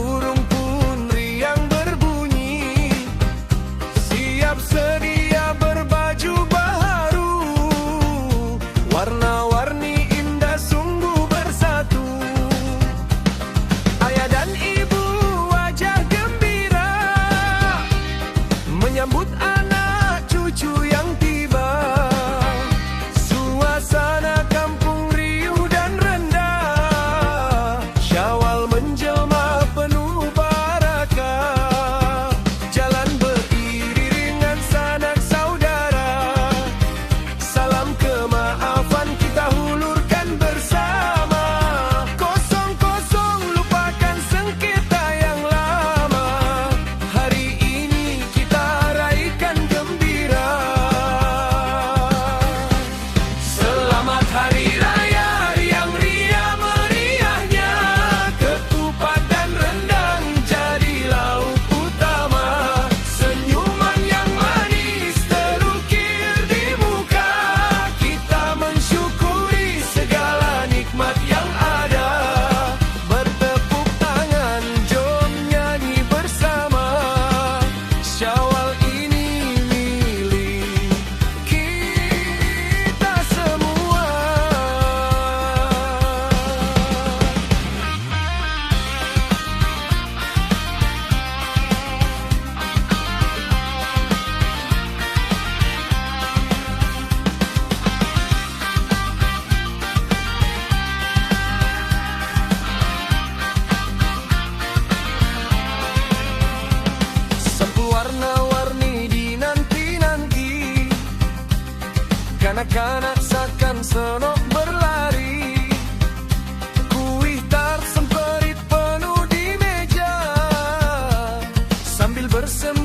burung pun riang berbunyi, siap sedia berbaju baharu. Warna-warni indah sungguh bersatu. Ayah dan ibu wajah gembira menyambut anak cucu yang tiba. Suasana kampung riuh dan rendah, Syawal menjelma penuh barakah. Jalan beriringan sanak saudara, salam kemaafan kita hulurkan bersama. Kosong-kosong lupakan sengketa yang lama, hari ini kita raikan gembira. Selamat Hari Raya, riang-riang meriahnya, ketupat dan rendang jadi lauk utama. Senyuman yang manis terukir di muka, kita mensyukuri segala nikmat yang ada. Bertepuk tangan, jom nyanyi bersama. Syawal ini milik kita semua. Sapu warna-warni dinanti-nanti, kanak-kanak seakan senok berlari. Kuih tar semperit penuh di meja, sambil bersemi